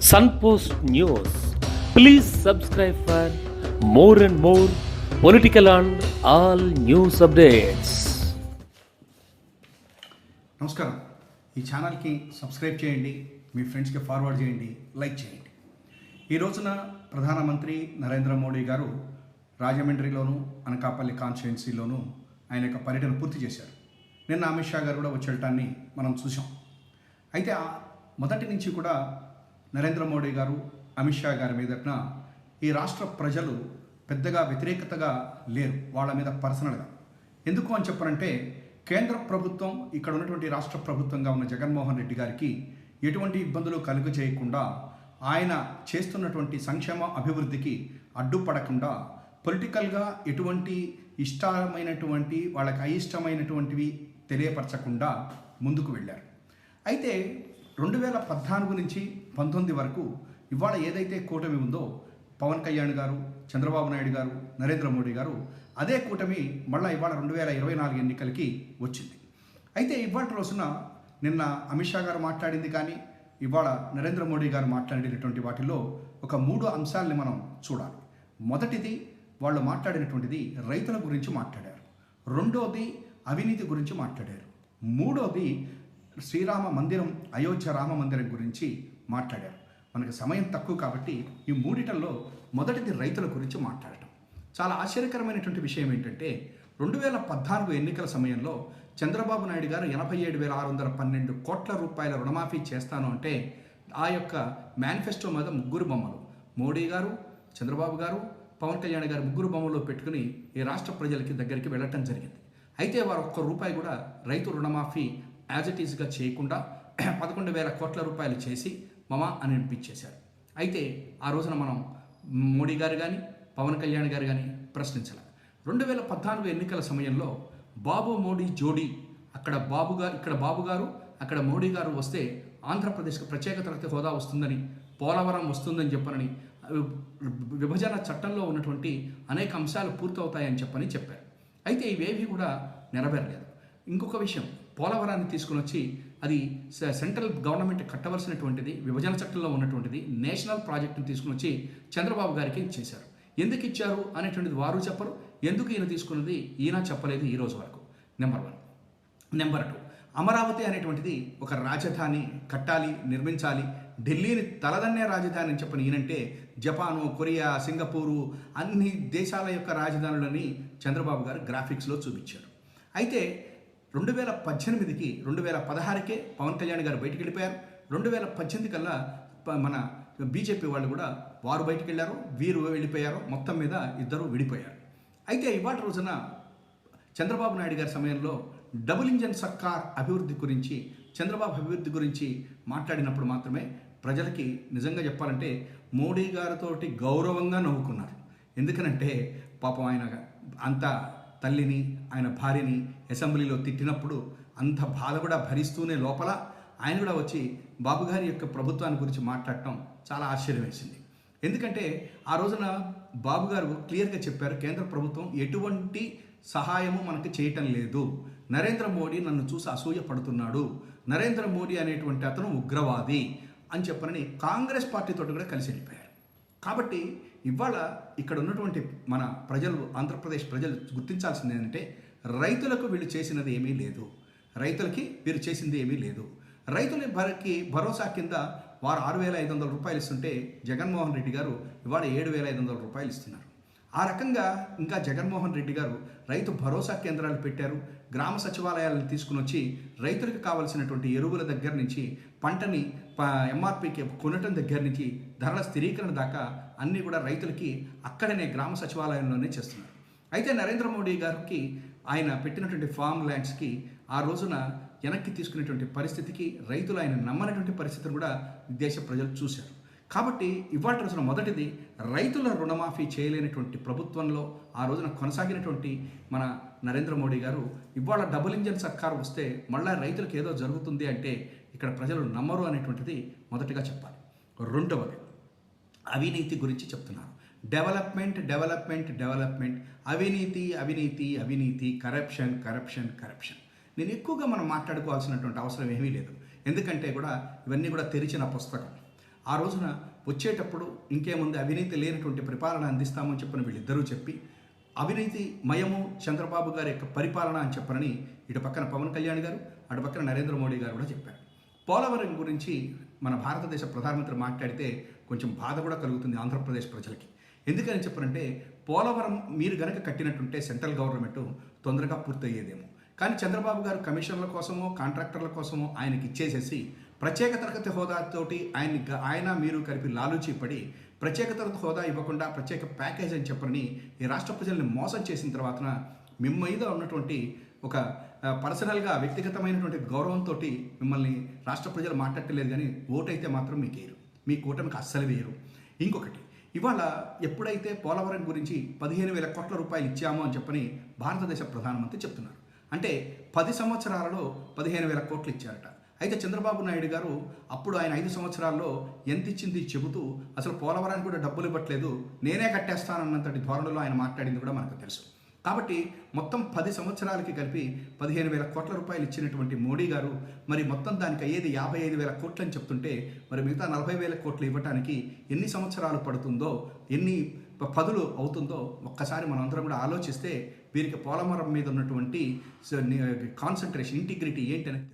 Sunpost News. Please subscribe for more and more political and all news updates. నమస్కారం. ఈ ఛానల్కి subscribe చేయండి, మీ ఫ్రెండ్స్కి ఫార్వర్డ్ చేయండి, లైక్ చేయండి. ఈ రోజున ప్రధానమంత్రి నరేంద్ర మోడీ గారు రాజమండ్రిలోను అనకాపల్లి కాన్స్టిట్యున్సీలోను ఆయన యొక్క పర్యటన పూర్తి చేశారు. నిన్న అమిత్ షా గారు కూడా వచ్చేయటాన్ని మనం చూసాం. అయితే మొదటి నుంచి కూడా నరేంద్ర మోడీ గారు అమిత్ షా గారి మీదన ఈ రాష్ట్ర ప్రజలు పెద్దగా వ్యతిరేకతగా లేరు వాళ్ళ మీద పర్సనల్గా. ఎందుకు అని చెప్పనంటే కేంద్ర ప్రభుత్వం ఇక్కడ ఉన్నటువంటి రాష్ట్ర ప్రభుత్వంగా ఉన్న జగన్మోహన్ రెడ్డి గారికి ఎటువంటి ఇబ్బందులు కలుగు చేయకుండా ఆయన చేస్తున్నటువంటి సంక్షేమ అభివృద్ధికి అడ్డుపడకుండా పొలిటికల్గా ఎటువంటి ఇష్టమైనటువంటి వాళ్ళకి అయిష్టమైనటువంటివి తెలియపరచకుండా ముందుకు వెళ్ళారు. అయితే 2014 నుంచి 19 వరకు ఇవాళ ఏదైతే కూటమి ఉందో పవన్ కళ్యాణ్ గారు, చంద్రబాబు నాయుడు గారు, నరేంద్ర మోడీ గారు, అదే కూటమి మళ్ళీ ఇవాళ 2024 ఎన్నికలకి వచ్చింది. అయితే ఇవాళ రోజున నిన్న అమిత్ షా గారు మాట్లాడింది కానీ ఇవాళ నరేంద్ర మోడీ గారు మాట్లాడినటువంటి వాటిలో ఒక 3 అంశాలని మనం చూడాలి. మొదటిది వాళ్ళు మాట్లాడినటువంటిది రైతుల గురించి మాట్లాడారు. రెండోది అవినీతి గురించి మాట్లాడారు. మూడోది శ్రీరామ మందిరం, అయోధ్య రామ మందిరం గురించి మాట్లాడారు. మనకి సమయం తక్కువ కాబట్టి ఈ మూడిటల్లో మొదటిది రైతుల గురించి మాట్లాడటం. చాలా ఆశ్చర్యకరమైనటువంటి విషయం ఏంటంటే 2014 ఎన్నికల సమయంలో చంద్రబాబు నాయుడు గారు 87,612 కోట్ల రూపాయల రుణమాఫీ చేస్తాను అంటే ఆ యొక్క మేనిఫెస్టో మీద 3 బొమ్మలు, మోడీ గారు, చంద్రబాబు గారు, పవన్ కళ్యాణ్ గారు 3 బొమ్మలు పెట్టుకుని ఈ రాష్ట్ర ప్రజలకి దగ్గరికి వెళ్ళటం జరిగింది. అయితే వారు 1 రూపాయి కూడా రైతు రుణమాఫీ యాజ్ ఇట్ ఈస్గా చేయకుండా 11,000 కోట్ల రూపాయలు చేసి మమా అని అనిపించేశారు. అయితే ఆ రోజున మనం మోడీ గారు కానీ పవన్ కళ్యాణ్ గారు కానీ ప్రశ్నించాలి. 2014 ఎన్నికల సమయంలో బాబు మోడీ జోడీ, ఇక్కడ బాబు గారు అక్కడ మోడీ గారు వస్తే ఆంధ్రప్రదేశ్కి ప్రత్యేక తరగతి హోదా వస్తుందని, పోలవరం వస్తుందని చెప్పనని, విభజన చట్టంలో ఉన్నటువంటి అనేక అంశాలు పూర్తవుతాయని చెప్పారు. అయితే ఇవేవి కూడా నెరవేరలేదు. ఇంకొక విషయం, పోలవరాన్ని తీసుకుని వచ్చి అది సెంట్రల్ గవర్నమెంట్ కట్టవలసినటువంటిది, విభజన చట్టంలో ఉన్నటువంటిది నేషనల్ ప్రాజెక్టుని తీసుకుని వచ్చి చంద్రబాబు గారికి ఇచ్చేశారు. ఎందుకు ఇచ్చారు అనేటువంటిది వారు చెప్పరు, ఎందుకు ఈయన తీసుకున్నది ఈయన చెప్పలేదు ఈ రోజు వరకు. నెంబర్ 1. నెంబర్ 2, అమరావతి అనేటువంటిది ఒక రాజధాని కట్టాలి, నిర్మించాలి, ఢిల్లీని తలదన్నే రాజధాని అని చెప్పని ఈయనంటే జపాను, కొరియా, సింగపూరు అన్ని దేశాల యొక్క రాజధానులని చంద్రబాబు గారు గ్రాఫిక్స్లో చూపించారు. అయితే 2018కి 2016కే పవన్ కళ్యాణ్ గారు బయటికి వెళ్ళిపోయారు. 2018 కల్లా మన బీజేపీ వాళ్ళు కూడా వారు బయటికి వెళ్ళారు, వీరు వెళ్ళిపోయారు, మొత్తం మీద ఇద్దరు విడిపోయారు. అయితే ఇవాళ రోజున చంద్రబాబు నాయుడు గారి సమయంలో డబుల్ ఇంజన్ సర్కార్ అభివృద్ధి గురించి, చంద్రబాబు అభివృద్ధి గురించి మాట్లాడినప్పుడు మాత్రమే ప్రజలకి నిజంగా చెప్పాలంటే మోడీ గారితోటి గౌరవంగా నవ్వుకున్నారు. ఎందుకనంటే పాపం ఆయన అంత తల్లిని, ఆయన భార్యని అసెంబ్లీలో తిట్టినప్పుడు అంత బాధ కూడా భరిస్తూనే లోపల ఆయన కూడా వచ్చి బాబు గారి యొక్క ప్రభుత్వాన్ని గురించి మాట్లాడటం చాలా ఆశ్చర్యం వేసింది. ఎందుకంటే ఆ రోజున బాబు గారు క్లియర్గా చెప్పారు, కేంద్ర ప్రభుత్వం ఎటువంటి సహాయము మనకు చేయటం లేదు, నరేంద్ర మోడీ నన్ను చూసి అసూయ పడుతున్నాడు, నరేంద్ర మోడీ అనేటువంటి అతను ఉగ్రవాది అని చెప్పనని కాంగ్రెస్ పార్టీతో కూడా కలిసి వెళ్ళిపోయారు. కాబట్టి ఇవాళ ఇక్కడ ఉన్నటువంటి మన ప్రజలు, ఆంధ్రప్రదేశ్ ప్రజలు గుర్తించాల్సింది ఏంటంటే రైతులకు వీళ్ళు చేసినది ఏమీ లేదు, రైతులకి వీరు చేసింది ఏమీ లేదు. రైతుల భరోసా కింద వారు 6,500 రూపాయలు ఇస్తుంటే జగన్మోహన్ రెడ్డి గారు ఇవాళ 7,500 రూపాయలు ఇస్తున్నారు. ఆ రకంగా ఇంకా జగన్మోహన్ రెడ్డి గారు రైతు భరోసా కేంద్రాలు పెట్టారు, గ్రామ సచివాలయాలను తీసుకుని వచ్చి రైతులకు కావాల్సినటువంటి ఎరువుల దగ్గర నుంచి పంటని ఎంఆర్పీకి కొనటం దగ్గర నుంచి ధరల స్థిరీకరణ దాకా అన్నీ కూడా రైతులకి అక్కడనే గ్రామ సచివాలయంలోనే చేస్తున్నారు. అయితే నరేంద్ర మోడీ గారికి ఆయన పెట్టినటువంటి ఫామ్ ల్యాండ్స్కి ఆ రోజున వెనక్కి తీసుకునేటువంటి పరిస్థితికి రైతులు ఆయన నమ్మనటువంటి పరిస్థితిని కూడా దేశ ప్రజలు చూశారు. కాబట్టి ఇవాళ రోజున మొదటిది రైతుల రుణమాఫీ చేయలేనటువంటి ప్రభుత్వంలో ఆ రోజున కొనసాగినటువంటి మన నరేంద్ర మోడీ గారు ఇవాళ డబుల్ ఇంజన్ సర్కార్ వస్తే మళ్ళీ రైతులకు ఏదో జరుగుతుంది అంటే ఇక్కడ ప్రజలు నమ్మరు అనేటువంటిది మొదటిగా చెప్పాలి. రెండవది అవినీతి గురించి చెప్తున్నారు. డెవలప్మెంట్, అవినీతి, కరప్షన్. నేను ఎక్కువగా మనం మాట్లాడుకోవాల్సినటువంటి అవసరం ఏమీ లేదు. ఎందుకంటే కూడా ఇవన్నీ కూడా తెరిచిన పుస్తకం. ఆ రోజున వచ్చేటప్పుడు ఇంకేముంది అవినీతి లేనటువంటి పరిపాలన అందిస్తామని చెప్పని వీళ్ళిద్దరూ చెప్పి అవినీతి మయము చంద్రబాబు గారి యొక్క పరిపాలన అని చెప్పనని ఇటు పక్కన పవన్ కళ్యాణ్ గారు అటు పక్కన నరేంద్ర మోడీ గారు కూడా చెప్పారు. పోలవరం గురించి మన భారతదేశ ప్రధానమంత్రి మాట్లాడితే కొంచెం బాధ కూడా కలుగుతుంది ఆంధ్రప్రదేశ్ ప్రజలకి. ఎందుకని చెప్పనంటే పోలవరం మీరు గనక కట్టినట్టుంటే సెంట్రల్ గవర్నమెంట్ తొందరగా పూర్తయ్యేదేమో. కానీ చంద్రబాబు గారు కమిషన్ల కోసమో కాంట్రాక్టర్ల కోసమో ఆయనకి ఇచ్చేసేసి ప్రత్యేక తరగతి హోదాతోటి ఆయన మీరు కలిపి లాలూచీ పడి ప్రత్యేక తరగతి హోదా ఇవ్వకుండా ప్రత్యేక ప్యాకేజ్ అని చెప్పని ఈ రాష్ట్ర ప్రజల్ని మోసం చేసిన తర్వాత మీ మీద ఉన్నటువంటి ఒక పర్సనల్గా వ్యక్తిగతమైనటువంటి గౌరవంతో మిమ్మల్ని రాష్ట్ర ప్రజలు మాట్లాడలేదు, కానీ ఓటైతే మాత్రం మీకు వేయరు, మీ కూటమికి అస్సలు వేయరు. ఇంకొకటి, ఇవాళ ఎప్పుడైతే పోలవరం గురించి 15,000 కోట్ల రూపాయలు ఇచ్చామో అని చెప్పని భారతదేశ ప్రధానమంత్రి చెప్తున్నారు. అంటే 10 సంవత్సరాలలో 15,000 కోట్లు ఇచ్చారట. అయితే చంద్రబాబు నాయుడు గారు అప్పుడు ఆయన 5 సంవత్సరాల్లో ఎంత ఇచ్చింది చెబుతూ అసలు పోలవరానికి కూడా డబ్బులు ఇవ్వట్లేదు, నేనే కట్టేస్తానన్నంతటి ధోరణిలో ఆయన మాట్లాడింది కూడా మనకు తెలుసు. కాబట్టి మొత్తం 10 సంవత్సరాలకి కలిపి 15,000 కోట్ల రూపాయలు ఇచ్చినటువంటి మోడీ గారు మరి మొత్తం దానికి అయ్యేది 55,000 కోట్లు అని చెప్తుంటే మరి మిగతా 40,000 కోట్లు ఇవ్వడానికి ఎన్ని సంవత్సరాలు పడుతుందో, ఎన్ని పదులు అవుతుందో ఒక్కసారి మనం అందరం కూడా ఆలోచిస్తే వీరికి పోలవరం మీద ఉన్నటువంటి కాన్సన్ట్రేషన్, ఇంటిగ్రిటీ ఏంటనేది